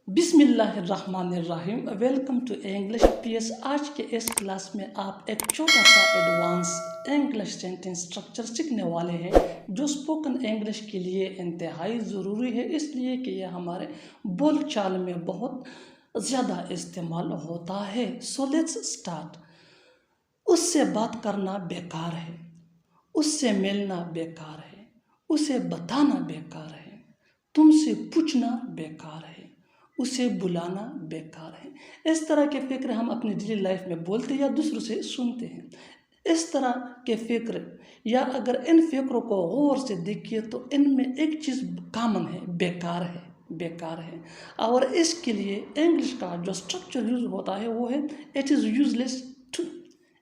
बिस्मिल्लाहिर्रहमानिर्रहीम। Welcome to English PS. आज के इस क्लास में आप एक छोटा सा एडवांस इंग्लिश सेंटेंस स्ट्रक्चर सीखने वाले हैं जो स्पोकन इंग्लिश के लिए इंतहाई ज़रूरी है, इसलिए कि यह हमारे बोलचाल में बहुत ज़्यादा इस्तेमाल होता है। So let's start. उससे बात करना बेकार है, उससे मिलना बेकार है, उसे बताना बेकार है, तुमसे पूछना बेकार है, उसे बुलाना बेकार है। इस तरह के फ़िक्र हम अपनी डेली लाइफ में बोलते या दूसरों से सुनते हैं। इस तरह के फ़िक्र या अगर इन फ़िक्रों को गौर से देखिए तो इनमें एक चीज़ कॉमन है, बेकार है, बेकार है। और इसके लिए इंग्लिश का जो स्ट्रक्चर यूज़ होता है वो है it is useless to.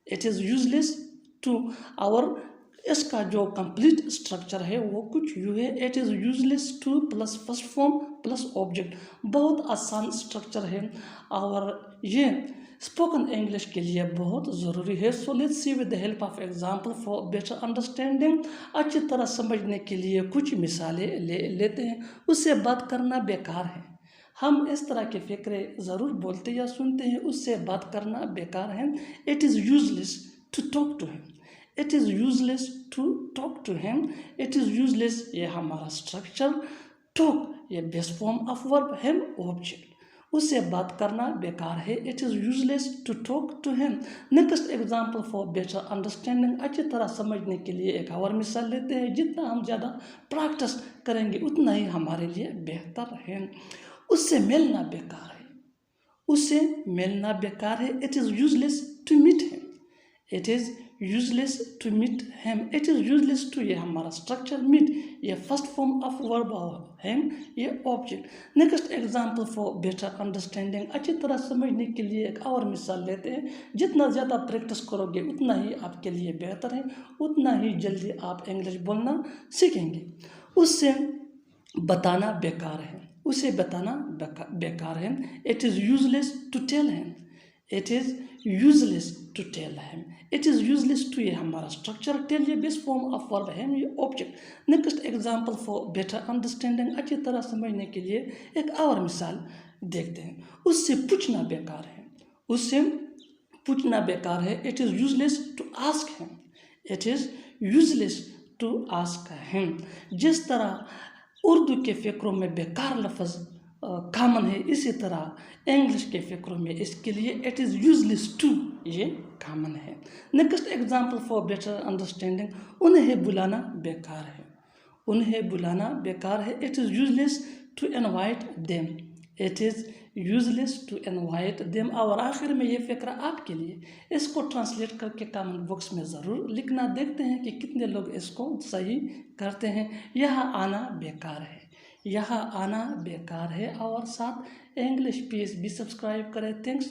It is useless to. और इसका जो कंप्लीट स्ट्रक्चर है वो कुछ यूँ है, it is useless two plus first form plus object. बहुत आसान स्ट्रक्चर है और ये स्पोकन इंग्लिश के लिए बहुत ज़रूरी है। So let's see with the help of example for better understanding. अच्छी तरह समझने के लिए कुछ मिसालें लेते हैं। उससे बात करना बेकार है। हम इस तरह के फ़िक्रे ज़रूर बोलते या सुनते हैं। उससे बात करना बेकार है। It is useless to talk to him. It is useless to talk to him. It is useless ये हमारा स्ट्रक्चर, टॉक ये base form of verb, him object. उससे बात करना बेकार है। It is useless to talk to हिम। Next example for better understanding. अच्छी तरह समझने के लिए एक और मिसाल लेते हैं। जितना हम ज़्यादा प्रैक्टिस करेंगे उतना ही हमारे लिए बेहतर है। उससे मिलना बेकार है, उससे मिलना बेकार है। It is useless to meet him. It is useless to meet him. It is useless to ये हमारा स्ट्रक्चर, मीट ये फर्स्ट फॉर्म ऑफ वर्ब और हिम ये object. Next example for better understanding. अच्छी तरह समझने के लिए एक और मिसाल लेते हैं। जितना ज़्यादा प्रैक्टिस करोगे उतना ही आपके लिए बेहतर है, उतना ही जल्दी आप इंग्लिश बोलना सीखेंगे। उससे बताना बेकार है, उसे बताना बेकार है। It is useless to tell him. It is useless to tell him. It is useless to ये हमारा स्ट्रक्चर, टेल ये base form of verb, him ये object. Next example for better understanding. अच्छी तरह समझने के लिए एक और मिसाल देखते हैं। उससे पूछना बेकार है, उससे पूछना बेकार है। It is useless to ask him. It is useless to ask him. जिस तरह उर्दू के फ़िक्रों में बेकार लफ्ज़ कॉमन है, इसी तरह इंग्लिश के फ़िक्रों में इसके लिए इट इज़ यूजलेस टू ये कॉमन है। Next example for better understanding. उन्हें बुलाना बेकार है, उन्हें बुलाना बेकार है। It is useless to invite them. It is useless to invite them. और आखिर में ये फ़िक्र आपके लिए, इसको ट्रांसलेट करके कमेंट बॉक्स में ज़रूर लिखना। देखते हैं कि कितने लोग इसको सही करते हैं। यहाँ आना बेकार है, यहाँ आना बेकार है। और साथ इंग्लिश पीएस भी सब्सक्राइब करें। थैंक्स।